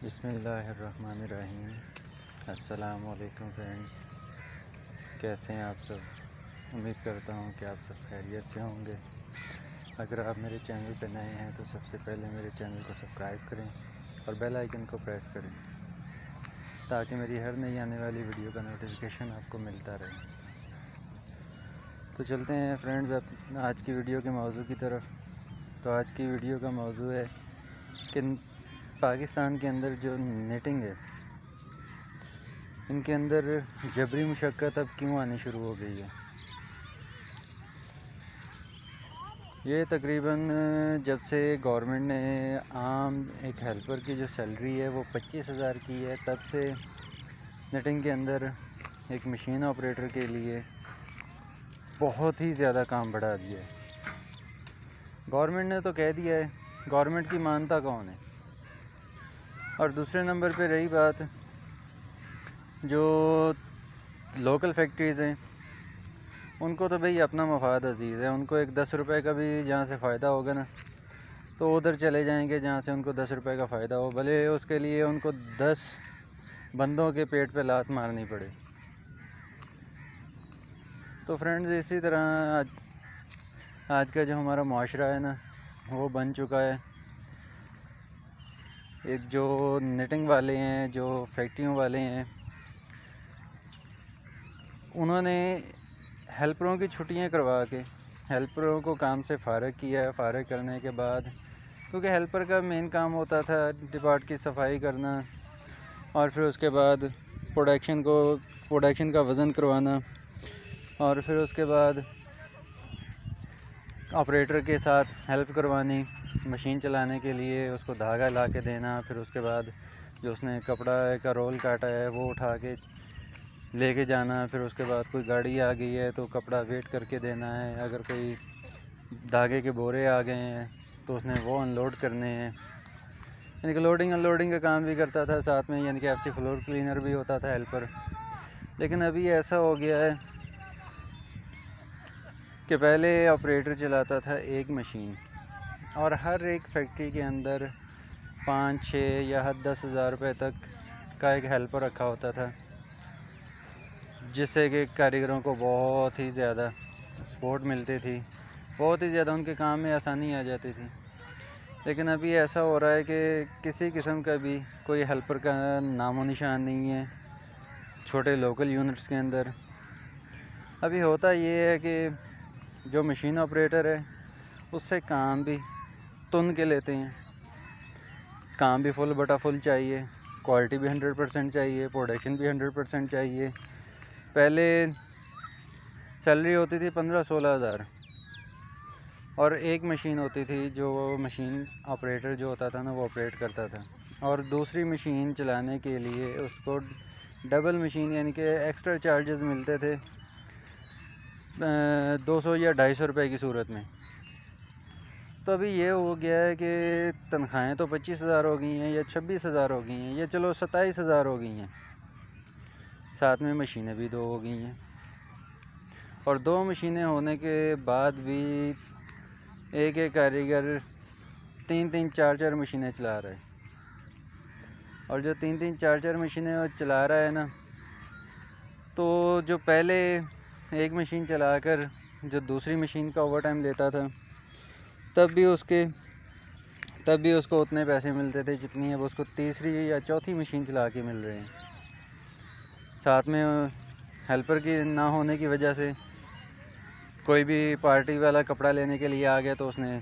بسم اللہ الرحمن الرحیم۔ السلام علیکم فرینڈز، کیسے ہیں آپ سب؟ امید کرتا ہوں کہ آپ سب خیریت سے ہوں گے۔ اگر آپ میرے چینل پہ نئے ہیں تو سب سے پہلے میرے چینل کو سبسکرائب کریں اور بیل آئیکن کو پریس کریں تاکہ میری ہر نئی آنے والی ویڈیو کا نوٹیفیکیشن آپ کو ملتا رہے۔ تو چلتے ہیں فرینڈز اب آج کی ویڈیو کے موضوع کی طرف۔ تو آج کی ویڈیو کا موضوع ہے کہ پاکستان کے اندر جو نیٹنگ ہے، ان کے اندر جبری مشقت اب کیوں آنی شروع ہو گئی ہے۔ یہ تقریباً جب سے گورنمنٹ نے عام ایک ہیلپر کی جو سیلری ہے وہ 25,000 کی ہے، تب سے نیٹنگ کے اندر ایک مشین آپریٹر کے لیے بہت ہی زیادہ کام بڑھا دیا ہے۔ گورنمنٹ نے تو کہہ دیا ہے، گورنمنٹ کی مانتا کون ہے؟ اور دوسرے نمبر پہ رہی بات، جو لوکل فیکٹریز ہیں ان کو تو بھئی اپنا مفاد عزیز ہے، ان کو ایک 10 روپے کا بھی جہاں سے فائدہ ہوگا نا تو ادھر چلے جائیں گے جہاں سے ان کو 10 روپے کا فائدہ ہو، بھلے اس کے لیے ان کو 10 بندوں کے پیٹ پہ لات مارنی پڑے۔ تو فرینڈز اسی طرح آج کا جو ہمارا معاشرہ ہے نا وہ بن چکا ہے۔ ایک جو نیٹنگ والے ہیں، جو فیکٹریوں والے ہیں، انہوں نے ہیلپروں کی چھٹیاں کروا کے ہیلپروں کو کام سے فارغ کیا ہے۔ فارغ کرنے کے بعد، کیونکہ ہیلپر کا مین کام ہوتا تھا ڈپارٹ کی صفائی کرنا اور پھر اس کے بعد پروڈکشن کا وزن کروانا، اور پھر اس کے بعد آپریٹر کے ساتھ ہیلپ کروانی مشین چلانے کے لیے، اس کو دھاگا لا کے دینا، پھر اس کے بعد جو اس نے کپڑا کا رول کاٹا ہے وہ اٹھا کے لے کے جانا، پھر اس کے بعد کوئی گاڑی آ گئی ہے تو کپڑا ویٹ کر کے دینا ہے، اگر کوئی دھاگے کے بورے آ گئے ہیں تو اس نے وہ ان لوڈ کرنے ہیں، یعنی کہ لوڈنگ ان لوڈنگ کا کام بھی کرتا تھا ساتھ میں، یعنی کہ ایف سی فلور کلینر بھی ہوتا تھا ہیلپر۔ لیکن ابھی ایسا ہو گیا ہے کہ پہلے آپریٹر چلاتا تھا ایک مشین، اور ہر ایک فیکٹری کے اندر 5، 6 یا حد 10,000 روپے تک کا ایک ہیلپر رکھا ہوتا تھا، جس سے کہ کاریگروں کو بہت ہی زیادہ سپورٹ ملتی تھی، بہت ہی زیادہ ان کے کام میں آسانی آ جاتی تھی۔ لیکن ابھی ایسا ہو رہا ہے کہ کسی قسم کا بھی کوئی ہیلپر کا نام و نشان نہیں ہے چھوٹے لوکل یونٹس کے اندر۔ ابھی ہوتا یہ ہے کہ جو مشین آپریٹر ہے اس سے کام بھی تن کے لیتے ہیں، کام بھی فل بٹا فل چاہیے، کوالٹی بھی 100% چاہیے، پروڈکشن بھی 100% چاہیے۔ پہلے سیلری ہوتی تھی 15-16 ہزار، اور ایک مشین ہوتی تھی جو مشین آپریٹر جو ہوتا تھا نا وہ آپریٹ کرتا تھا، اور دوسری مشین چلانے کے لیے اس کو ڈبل مشین یعنی کہ ایکسٹرا چارجز ملتے تھے 200 یا 250 روپے کی صورت میں۔ تو ابھی یہ ہو گیا ہے کہ تنخواہیں تو 25,000 ہو گئی ہیں یا 26,000 ہو گئی ہیں یا چلو 27,000 ہو گئی ہیں، ساتھ میں مشینیں بھی 2 ہو گئی ہیں، اور 2 مشینیں ہونے کے بعد بھی ایک کاریگر 3-3 4-4 مشینیں چلا رہا ہے، اور جو 3-3 4-4 مشینیں چلا رہا ہے نا، تو جو پہلے ایک مشین چلا کر جو دوسری مشین کا اوور ٹائم لیتا تھا تب بھی اس کو اتنے پیسے ملتے تھے جتنی اب اس کو تیسری یا چوتھی مشین چلا کے مل رہے ہیں۔ ساتھ میں ہیلپر کی نہ ہونے کی وجہ سے کوئی بھی پارٹی والا کپڑا لینے کے لیے آ گیا تو اس نے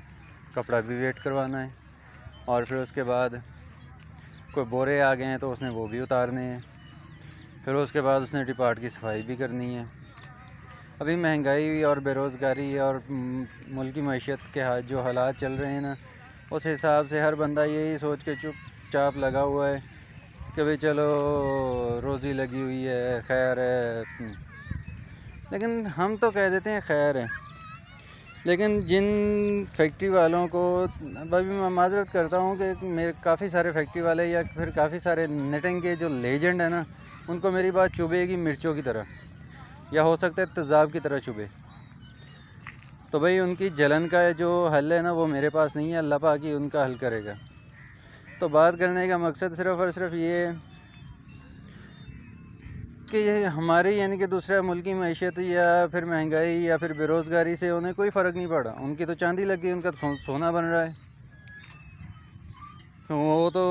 کپڑا بھی ویٹ کروانا ہے، اور پھر اس کے بعد کوئی بورے آ گئے ہیں تو اس نے وہ بھی اتارنے ہیں، پھر اس کے بعد اس نے ڈپارٹ کی صفائی بھی کرنی ہے۔ ابھی مہنگائی اور بے روزگاری اور ملکی معیشت کے جو حالات چل رہے ہیں نا، اس حساب سے ہر بندہ یہی سوچ کے چپ چاپ لگا ہوا ہے کہ بھئی چلو روزی لگی ہوئی ہے، خیر ہے۔ لیکن ہم تو کہہ دیتے ہیں خیر ہے، لیکن جن فیکٹری والوں کو، ابھی میں معذرت کرتا ہوں کہ کافی سارے فیکٹری والے یا پھر کافی سارے نیٹنگ کے جو لیجنڈ ہیں نا، ان کو میری بات چبھے گی مرچوں کی طرح، یا ہو سکتا ہے تیزاب کی طرح چبھے، تو بھئی ان کی جلن کا جو حل ہے نا وہ میرے پاس نہیں ہے، اللہ پاک ہی ان کا حل کرے گا۔ تو بات کرنے کا مقصد صرف اور صرف یہ ہے کہ یہ ہماری یعنی کہ دوسرے ملکی معیشت یا پھر مہنگائی یا پھر بے روزگاری سے انہیں کوئی فرق نہیں پڑا. ان کی تو چاندی لگ گئی, ان کا سونا بن رہا ہے. وہ تو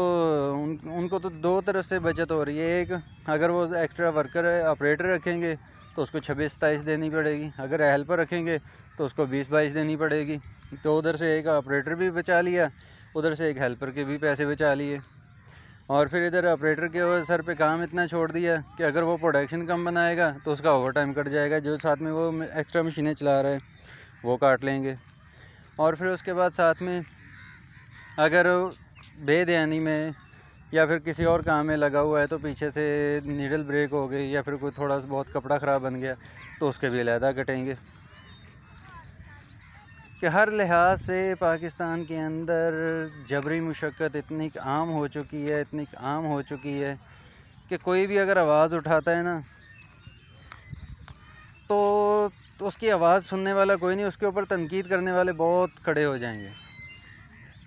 ان کو تو دو طرف سے بچت ہو رہی ہے. ایک, اگر وہ ایکسٹرا ورکر آپریٹر رکھیں گے تو اس کو 26-27 دینی پڑے گی. اگر ہیلپر رکھیں گے تو اس کو 20-22 دینی پڑے گی. تو ادھر سے ایک آپریٹر بھی بچا لیا, ادھر سے ایک ہیلپر کے بھی پیسے بچا لیے. اور پھر ادھر آپریٹر کے سر پہ کام اتنا چھوڑ دیا کہ اگر وہ پروڈکشن کم بنائے گا تو اس کا اوور ٹائم کٹ جائے گا. جو ساتھ میں وہ ایکسٹرا مشینیں چلا رہا ہے وہ کاٹ لیں گے. اور پھر اس کے بعد ساتھ میں اگر بے دھیانی میں یا پھر کسی اور کام میں لگا ہوا ہے تو پیچھے سے نیڈل بریک ہو گئی یا پھر کوئی تھوڑا سا بہت کپڑا خراب بن گیا تو اس کے بھی علیحدہ کٹیں گے. کہ ہر لحاظ سے پاکستان کے اندر جبری مشقت اتنی عام ہو چکی ہے کہ کوئی بھی اگر آواز اٹھاتا ہے نا تو اس کی آواز سننے والا کوئی نہیں, اس کے اوپر تنقید کرنے والے بہت کھڑے ہو جائیں گے.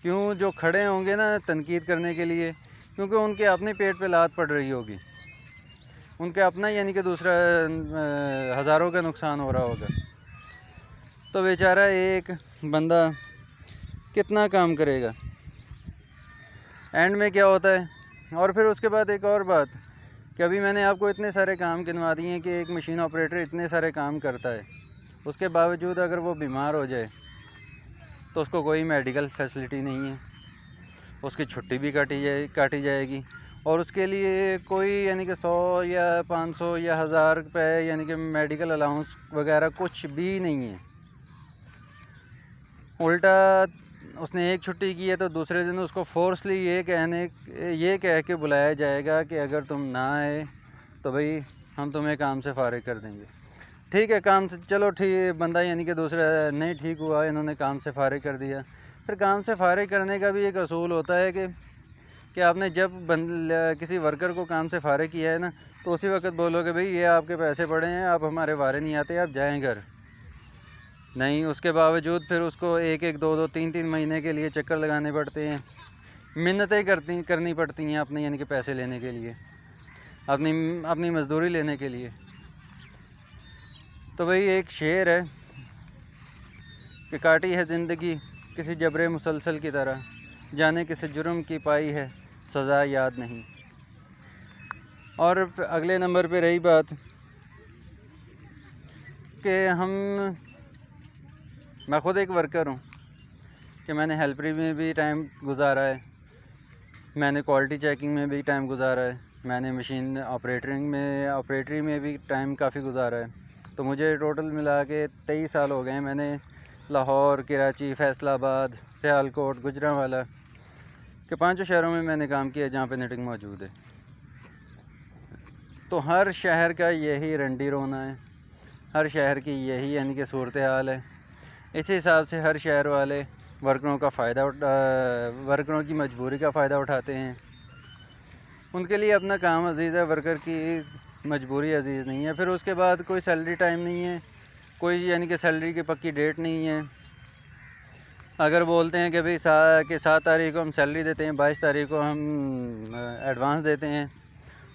کیوں جو کھڑے ہوں گے نا تنقید کرنے کے لیے, کیونکہ ان کے اپنے پیٹ پہ لات پڑ رہی ہوگی, ان کے اپنا یعنی کہ دوسرا ہزاروں کا نقصان ہو رہا ہوگا. تو بیچارہ ایک بندہ کتنا کام کرے گا. اینڈ میں کیا ہوتا ہے. اور پھر اس کے بعد ایک اور بات کہ ابھی میں نے آپ کو اتنے سارے کام گنوا دیے ہیں کہ ایک مشین آپریٹر اتنے سارے کام کرتا ہے, اس کے باوجود اگر وہ بیمار ہو جائے تو اس کو کوئی میڈیکل فیسلٹی نہیں ہے, اس کی چھٹی بھی کاٹی جائے گی. اور اس کے لیے کوئی یعنی کہ 100 یا 500 یا 1000 روپے یعنی کہ میڈیکل الاؤنس وغیرہ کچھ بھی نہیں ہے. الٹا اس نے ایک چھٹی کی ہے تو دوسرے دن اس کو فورسلی یہ کہہ کے بلایا جائے گا کہ اگر تم نہ آئے تو بھئی ہم تمہیں کام سے فارغ کر دیں گے. ٹھیک ہے, کام سے چلو ٹھیک, بندہ یعنی کہ دوسرا نہیں ٹھیک ہوا, انہوں نے کام سے فارغ کر دیا. پھر کام سے فارغ کرنے کا بھی ایک اصول ہوتا ہے کہ آپ نے جب کسی ورکر کو کام سے فارغ کیا ہے نا تو اسی وقت بولو کہ بھئی یہ آپ کے پیسے پڑے ہیں, آپ ہمارے وارے نہیں آتے, آپ جائیں گھر. نہیں, اس کے باوجود پھر اس کو 1-2 3 مہینے کے لیے چکر لگانے پڑتے ہیں, منتیں کرنی پڑتی ہیں اپنے یعنی کہ پیسے لینے کے لیے, اپنی مزدوری لینے کے لیے. تو بھئی ایک شعر ہے کہ کاٹی ہے زندگی کسی جبر مسلسل کی طرح, جانے کس جرم کی پائی ہے سزا یاد نہیں. اور اگلے نمبر پہ رہی بات کہ میں خود ایک ورکر ہوں کہ میں نے ہیلپری میں بھی ٹائم گزارا ہے, میں نے کوالٹی چیکنگ میں بھی ٹائم گزارا ہے, میں نے مشین آپریٹری میں بھی ٹائم کافی گزارا ہے. تو مجھے ٹوٹل ملا کے 23 سال ہو گئے ہیں. میں نے لاہور, کراچی, فیصل آباد, سیالکوٹ, گوجرانوالا کہ 5 شہروں میں نے کام کیا جہاں پہ نیٹنگ موجود ہے. تو ہر شہر کا یہی رنڈی رونا ہے, ہر شہر کی یہی یعنی کہ صورتحال ہے. اسی حساب سے ہر شہر والے ورکروں کی مجبوری کا فائدہ اٹھاتے ہیں. ان کے لیے اپنا کام عزیز ہے, ورکر کی مجبوری عزیز نہیں ہے. پھر اس کے بعد کوئی سیلری ٹائم نہیں ہے, کوئی یعنی کہ سیلری کی پکی ڈیٹ نہیں ہے. اگر بولتے ہیں کہ بھئی 7 تاریخ کو ہم سیلری دیتے ہیں, 22 تاریخ کو ہم ایڈوانس دیتے ہیں,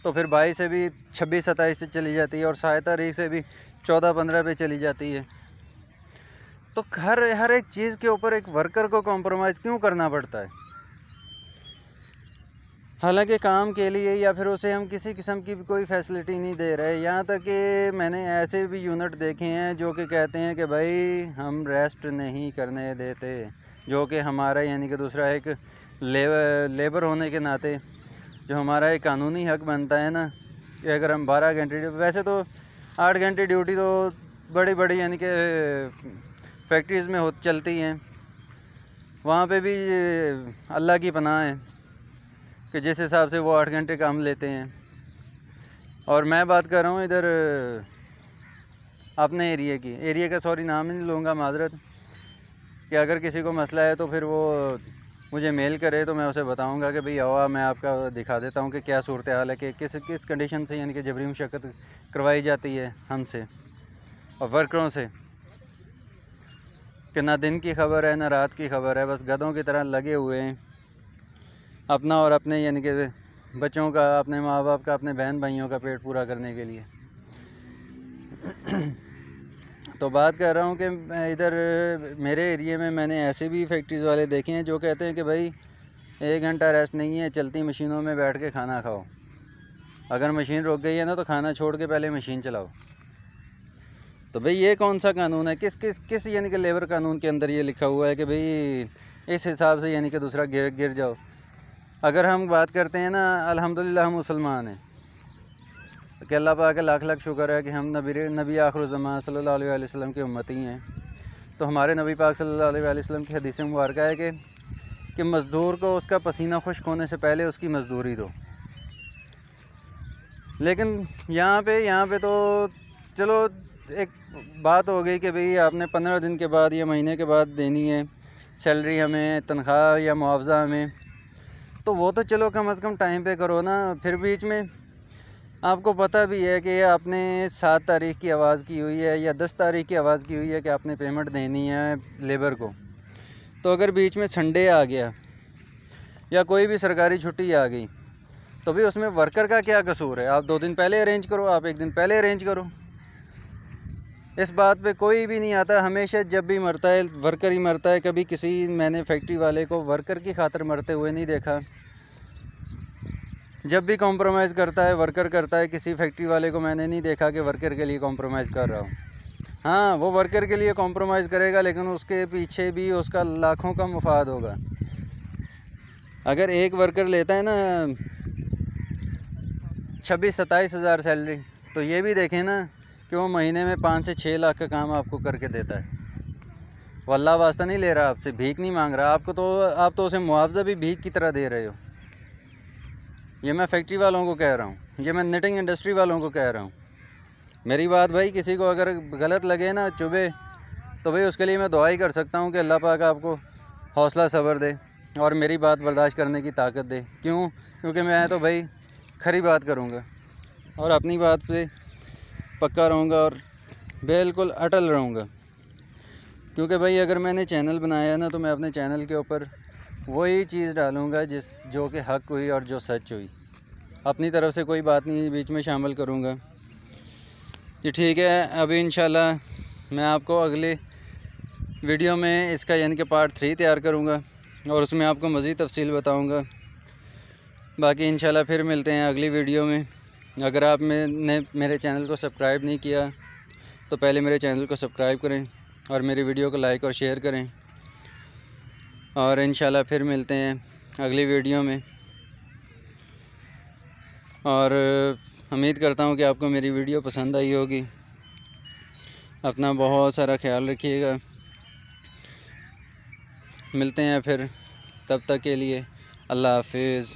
تو پھر 22 سے بھی 26-27 سے چلی جاتی ہے اور 7 تاریخ سے بھی 14-15 پہ چلی جاتی ہے. تو ہر ایک چیز کے اوپر ایک ورکر کو کمپرومائز کیوں کرنا پڑتا ہے؟ حالانکہ کام کے لیے یا پھر اسے ہم کسی قسم کی کوئی فیسلٹی نہیں دے رہے. یہاں تک کہ میں نے ایسے بھی یونٹ دیکھے ہیں جو کہ کہتے ہیں کہ بھائی ہم ریسٹ نہیں کرنے دیتے, جو کہ ہمارا یعنی کہ دوسرا ایک لیبر ہونے کے ناطے جو ہمارا ایک قانونی حق بنتا ہے نا کہ اگر ہم 12 گھنٹے, ویسے تو 8 گھنٹے ڈیوٹی تو بڑی یعنی کہ فیکٹریز میں چلتی ہیں, وہاں پہ بھی اللہ کی پناہ ہے کہ جس حساب سے وہ 8 گھنٹے کام لیتے ہیں. اور میں بات کر رہا ہوں ادھر اپنے ایریا کا نام نہیں لوں گا, معذرت, کہ اگر کسی کو مسئلہ ہے تو پھر وہ مجھے میل کرے تو میں اسے بتاؤں گا کہ بھئی آؤ میں آپ کا دکھا دیتا ہوں کہ کیا صورتحال ہے, کہ کس کنڈیشن سے یعنی کہ جبری مشقت کروائی جاتی ہے ہم سے اور ورکروں سے, کہ نہ دن کی خبر ہے نہ رات کی خبر ہے, بس گدھوں کی طرح لگے ہوئے ہیں اپنا اور اپنے یعنی کہ بچوں کا، اپنے ماں باپ کا، اپنے بہن بھائیوں کا پیٹ پورا کرنے کے لیے۔ تو بات کر رہا ہوں کہ ادھر میرے ایریے میں نے ایسے بھی فیکٹریز والے دیکھے ہیں جو کہتے ہیں کہ بھائی 1 گھنٹہ ریسٹ نہیں ہے، چلتی مشینوں میں بیٹھ کے کھانا کھاؤ، اگر مشین رک گئی ہے نا تو کھانا چھوڑ کے پہلے مشین چلاؤ۔ تو بھئی یہ کون سا قانون ہے؟ کس یعنی کہ لیبر قانون کے اندر یہ لکھا ہوا ہے کہ بھئی اس حساب سے یعنی کہ دوسرا گر جاؤ؟ اگر ہم بات کرتے ہیں نا، الحمدللہ ہم مسلمان ہیں کہ اللہ پاک کا لاکھ لاکھ شکر ہے کہ ہم نبی آخر الزمان صلی اللہ علیہ وآلہ وسلم کے امتی ہیں۔ تو ہمارے نبی پاک صلی اللہ علیہ وآلہ وسلم کی حدیث مبارکہ ہے کہ مزدور کو اس کا پسینہ خشک ہونے سے پہلے اس کی مزدوری دو۔ لیکن یہاں پہ تو چلو ایک بات ہو گئی کہ بھئی آپ نے 15 دن کے بعد یا مہینے کے بعد دینی ہے سیلری ہمیں، تنخواہ یا معاوضہ ہمیں، تو وہ تو چلو کم از کم ٹائم پہ کرو نا۔ پھر بیچ میں آپ کو پتہ بھی ہے کہ آپ نے 7 تاریخ کی آواز کی ہوئی ہے یا 10 تاریخ کی آواز کی ہوئی ہے کہ آپ نے پیمنٹ دینی ہے لیبر کو، تو اگر بیچ میں سنڈے آ گیا یا کوئی بھی سرکاری چھٹی آ گئی تو بھی اس میں ورکر کا کیا قصور ہے؟ آپ 2 دن پہلے ارینج کرو، آپ 1 دن پہلے ارینج کرو۔ اس بات پہ کوئی بھی نہیں آتا، ہمیشہ جب بھی مرتا ہے ورکر ہی مرتا ہے۔ کبھی میں نے فیکٹری والے کو ورکر کی خاطر مرتے ہوئے نہیں دیکھا۔ جب بھی کمپرومائز کرتا ہے ورکر کرتا ہے، کسی فیکٹری والے کو میں نے نہیں دیکھا کہ ورکر کے لیے کمپرومائز کر رہا ہوں۔ ہاں وہ ورکر کے لیے کمپرومائز کرے گا لیکن اس کے پیچھے بھی اس کا لاکھوں کا مفاد ہوگا۔ اگر ایک ورکر لیتا ہے نا 26-27 ہزار سیلری، تو یہ بھی دیکھیں نا کہ وہ مہینے میں 5 سے 6 لاکھ کا کام آپ کو کر کے دیتا ہے۔ وہ اللہ واسطہ نہیں لے رہا آپ سے، بھیک نہیں مانگ رہا آپ تو اسے معاوضہ بھی بھیک کی طرح دے رہے ہو۔ یہ میں فیکٹری والوں کو کہہ رہا ہوں، یہ میں نیٹنگ انڈسٹری والوں کو کہہ رہا ہوں۔ میری بات بھائی کسی کو اگر غلط لگے نا، چبھے، تو بھائی اس کے لیے میں دعا ہی کر سکتا ہوں کہ اللہ پاک آپ کو حوصلہ صبر دے اور میری بات برداشت کرنے کی طاقت دے۔ کیونکہ میں تو بھائی کھری بات کروں گا اور اپنی بات پہ پکا رہوں گا اور بالکل اٹل رہوں گا۔ کیونکہ بھائی اگر میں نے چینل بنایا نا تو میں اپنے چینل کے اوپر وہی چیز ڈالوں گا جو کہ حق ہوئی اور جو سچ ہوئی، اپنی طرف سے کوئی بات نہیں بیچ میں شامل کروں گا۔ جی ٹھیک ہے، ابھی انشاءاللہ میں آپ کو اگلے ویڈیو میں اس کا یعنی کہ پارٹ 3 تیار کروں گا اور اس میں آپ کو مزید تفصیل بتاؤں گا۔ باقی انشاءاللہ پھر ملتے ہیں اگلی ویڈیو میں۔ اگر آپ نے میرے چینل کو سبسکرائب نہیں کیا تو پہلے میرے چینل کو سبسکرائب کریں اور میری ویڈیو کو لائک اور شیئر کریں، اور انشاءاللہ پھر ملتے ہیں اگلی ویڈیو میں۔ اور امید کرتا ہوں کہ آپ کو میری ویڈیو پسند آئی ہوگی۔ اپنا بہت سارا خیال رکھیے گا، ملتے ہیں پھر، تب تک کے لیے اللہ حافظ۔